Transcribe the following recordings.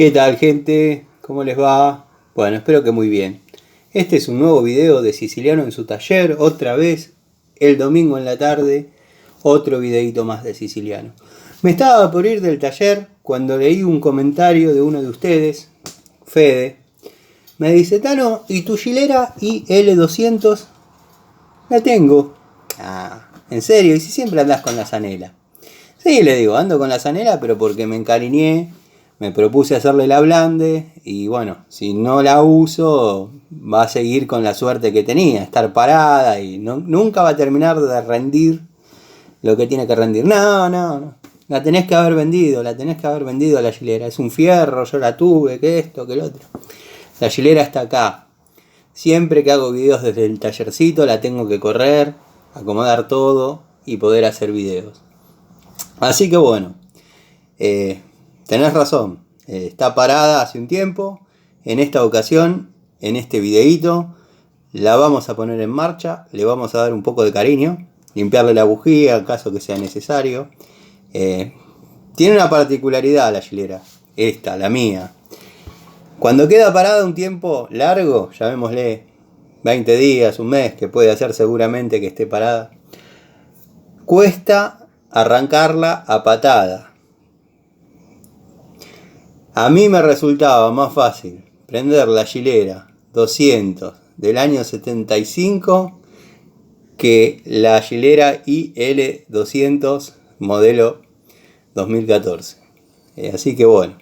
¿Qué tal, gente? ¿Cómo les va? Bueno, espero que muy bien. Este es un nuevo video de Siciliano en su taller, otra vez, el domingo en la tarde, otro videito más de Siciliano. Me estaba por ir del taller cuando leí un comentario de uno de ustedes, Fede. Me dice, Tano, ¿y tu Gilera IL200? La tengo. Ah, ¿en serio? ¿Y si siempre andás con la Zanela? Sí, le digo, ando con la Zanela, pero porque me encariñé, me propuse hacerle la blande y bueno, si no la uso, va a seguir con la suerte que tenía, estar parada y nunca va a terminar de rendir lo que tiene que rendir. No, la tenés que haber vendido a la Gilera. Es un fierro, yo la tuve, que esto, que el otro. La Gilera está acá. Siempre que hago videos desde el tallercito la tengo que correr, acomodar todo y poder hacer videos. Así que bueno, tenés razón, está parada hace un tiempo. En esta ocasión, en este videíto, la vamos a poner en marcha, le vamos a dar un poco de cariño, limpiarle la bujía en caso que sea necesario. Tiene una particularidad la Gilera, esta, la mía. Cuando queda parada un tiempo largo, llamémosle 20 días, un mes, que puede hacer seguramente que esté parada, cuesta arrancarla a patada. A mí me resultaba más fácil prender la Gilera 200 del año 75 que la Gilera IL200 modelo 2014. Así que bueno,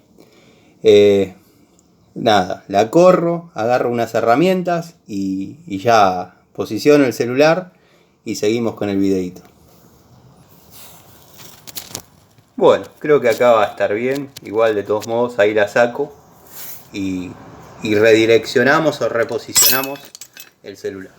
nada, la corro, agarro unas herramientas y ya posiciono el celular y seguimos con el videito. Bueno, creo que acá va a estar bien, igual de todos modos ahí la saco y redireccionamos o reposicionamos el celular.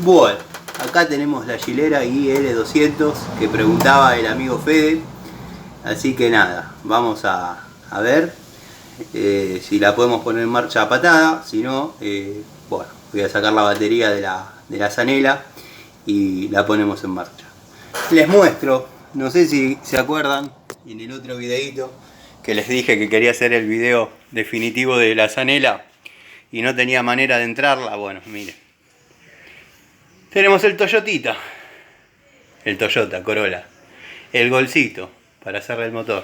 Bueno, acá tenemos la Gilera IL200 que preguntaba el amigo Fede. Así que nada, vamos a ver si la podemos poner en marcha a patada. Si no, bueno, voy a sacar la batería de la Zanela y la ponemos en marcha. Les muestro, no sé si se acuerdan en el otro videito que les dije que quería hacer el video definitivo de la Zanela y no tenía manera de entrarla. Bueno, miren. Tenemos el Toyotita, el Toyota Corolla, el Golcito para hacerle el motor.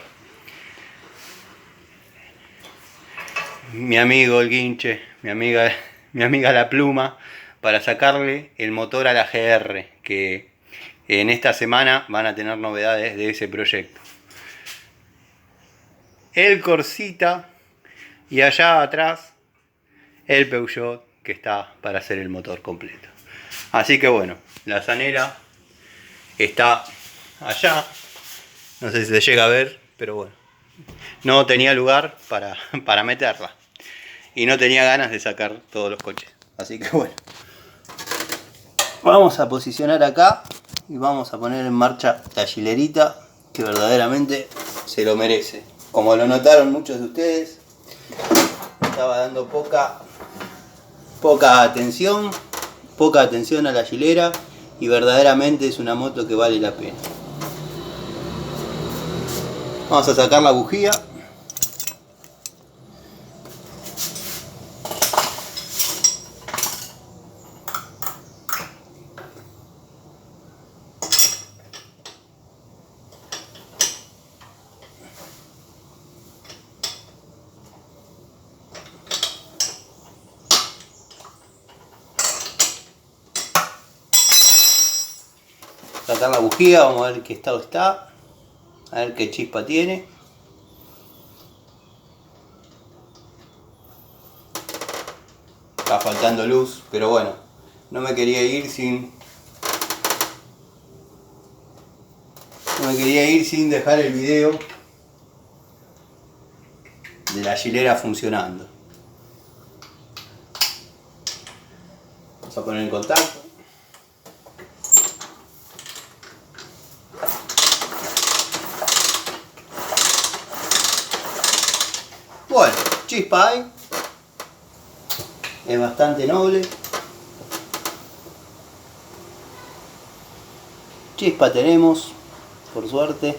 Mi amigo el Guinche, mi amiga la Pluma, para sacarle el motor a la GR, que en esta semana van a tener novedades de ese proyecto. El Corsita y allá atrás el Peugeot, que está para hacer el motor completo. Así que bueno, la Zanela está allá, no sé si se llega a ver, pero bueno, no tenía lugar para meterla y no tenía ganas de sacar todos los coches, así que bueno, vamos a posicionar acá y vamos a poner en marcha la Gilerita, que verdaderamente se lo merece. Como lo notaron muchos de ustedes, estaba dando poca atención a la Gilera y verdaderamente es una moto que vale la pena. Vamos a sacar la bujía. Sacar la bujía, vamos a ver qué estado está, a ver qué chispa tiene. Está faltando luz, pero bueno, no me quería ir sin dejar el video de la hilera funcionando. Vamos a poner en contacto. Bueno, chispa hay. Es bastante noble. Chispa tenemos, por suerte.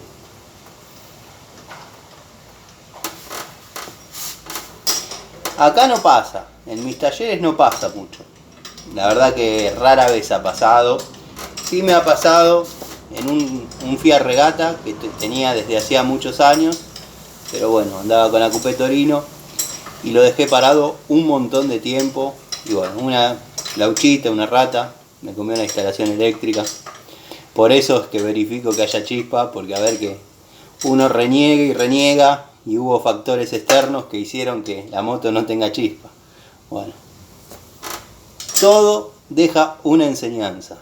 Acá no pasa, en mis talleres no pasa mucho. La verdad que rara vez ha pasado. Sí me ha pasado en un Fiat Regata que tenía desde hacía muchos años. Pero bueno, andaba con Acupé Torino y lo dejé parado un montón de tiempo. Y bueno, una lauchita, una rata, me comió la instalación eléctrica. Por eso es que verifico que haya chispa, porque a ver que uno reniega y reniega y hubo factores externos que hicieron que la moto no tenga chispa. Bueno, todo deja una enseñanza.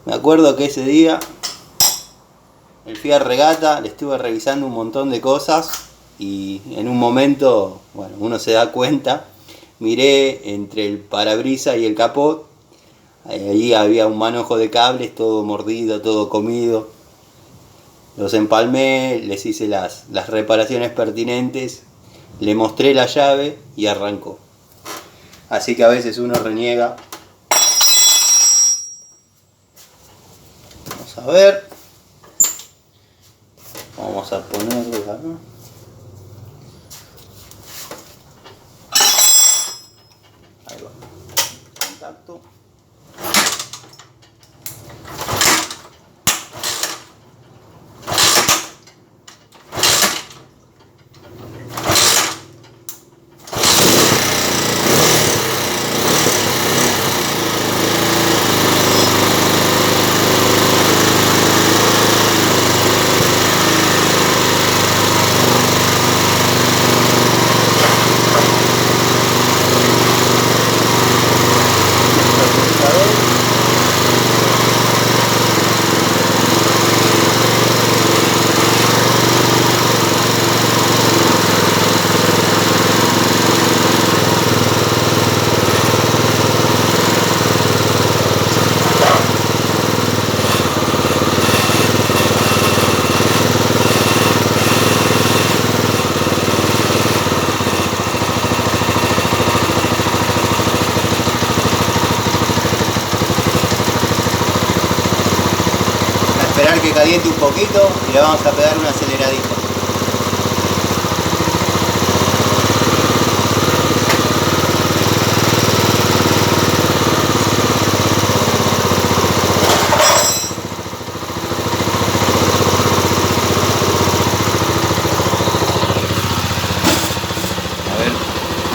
Me acuerdo que ese día el Fiat Regata le estuve revisando un montón de cosas y en un momento, bueno, uno se da cuenta, miré entre el parabrisas y el capot, allí había un manojo de cables, todo mordido, todo comido. Los empalmé, les hice las reparaciones pertinentes, le mostré la llave y arrancó. Así que a veces uno reniega. Vamos a ver. Vamos a ponerlo acá. Ahí va. Contacto. Esperar que caliente un poquito y le vamos a pegar una aceleradita.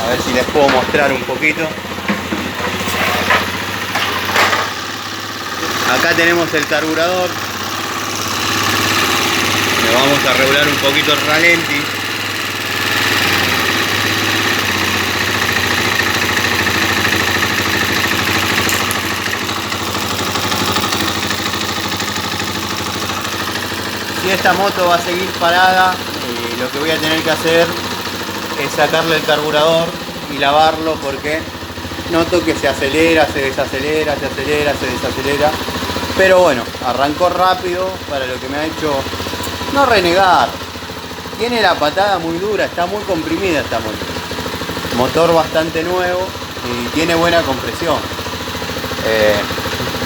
A ver si les puedo mostrar un poquito. Acá tenemos el carburador. Le vamos a regular un poquito el ralenti. Si esta moto va a seguir parada, lo que voy a tener que hacer es sacarle el carburador y lavarlo, porque noto que se acelera, se desacelera, se acelera, se desacelera. Pero bueno, arrancó rápido para lo que me ha hecho no renegar. Tiene la patada muy dura, está muy comprimida esta moto. Motor bastante nuevo y tiene buena compresión.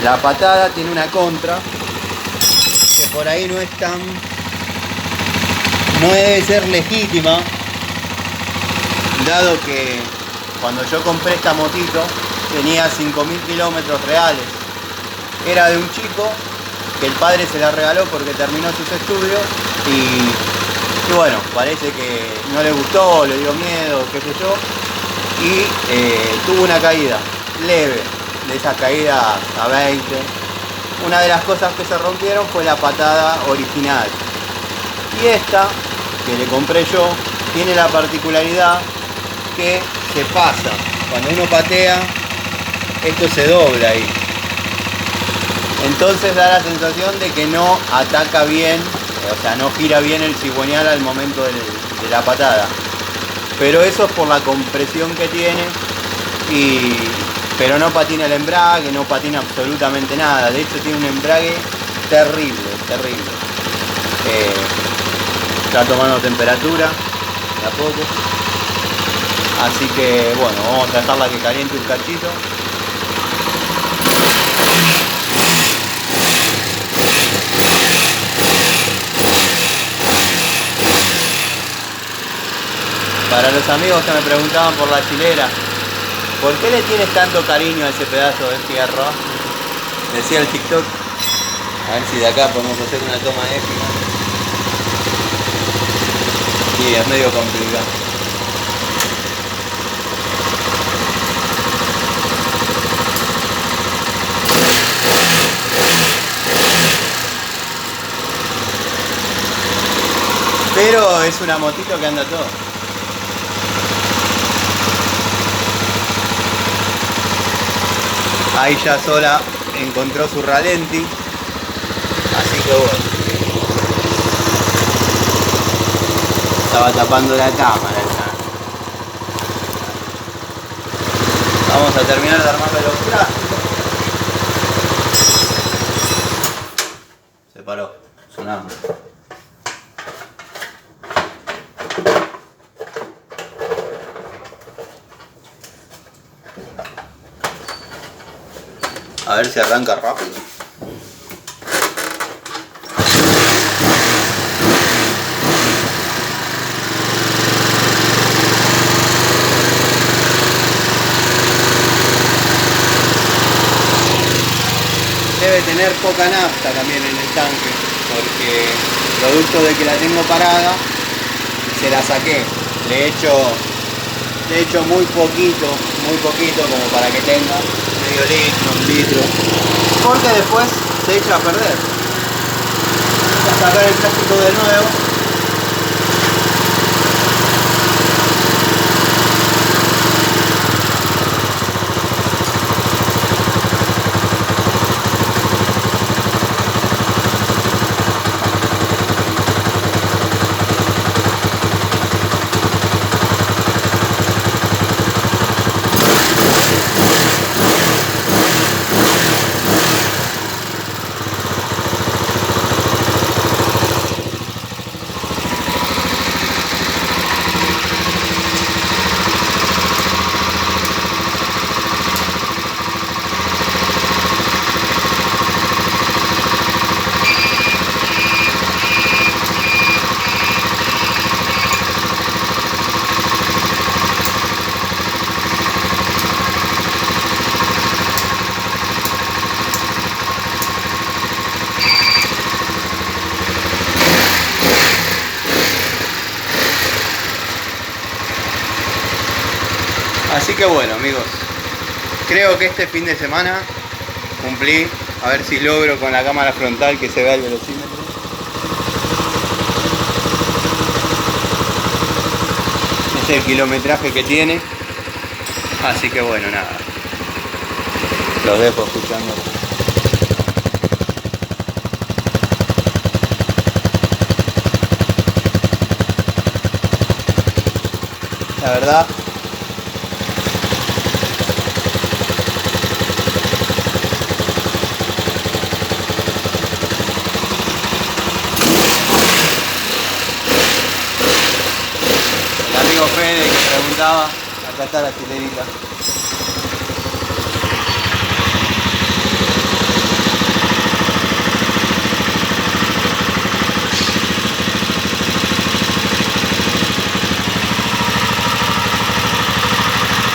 La patada tiene una contra que por ahí no es tan... no debe ser legítima, dado que cuando yo compré esta motito tenía 5.000 kilómetros reales. Era de un chico que el padre se la regaló porque terminó sus estudios y bueno, parece que no le gustó, le dio miedo, qué sé yo, y tuvo una caída leve, de esas caídas a 20. Una de las cosas que se rompieron fue la patada original, y esta que le compré yo tiene la particularidad que se pasa. cuando uno patea, esto se dobla ahí. Entonces da la sensación de que no ataca bien, o sea, no gira bien el cigüeñal al momento de la patada. Pero eso es por la compresión que tiene, pero no patina el embrague, no patina absolutamente nada. De hecho tiene un embrague terrible, terrible. Está tomando temperatura de a poco. Así que bueno, vamos a dejarla que caliente un cachito. Para los amigos que me preguntaban por la chilera, ¿por qué le tienes tanto cariño a ese pedazo de fierro? Decía el TikTok. A ver si de acá podemos hacer una toma épica. Sí, es medio complicado. Pero es una motito que anda todo. Ahí ya sola encontró su ralenti. Así que bueno. Estaba tapando la cámara ya. Vamos a terminar de armarle los plásticos. Se paró. Sonamos. A ver si arranca rápido. Debe tener poca nafta también en el tanque, porque producto de que la tengo parada, se la saqué. Le he hecho muy poquito como para que tenga medio litro, un litro, porque después se echa a perder. Voy a sacar el plástico de nuevo. Así que bueno, amigos, creo que este fin de semana cumplí. A ver si logro con la cámara frontal que se vea el velocímetro. Este es el kilometraje que tiene. Así que bueno, nada, los dejo escuchando. La verdad, el amigo Fede que preguntaba, acá está la chilerita.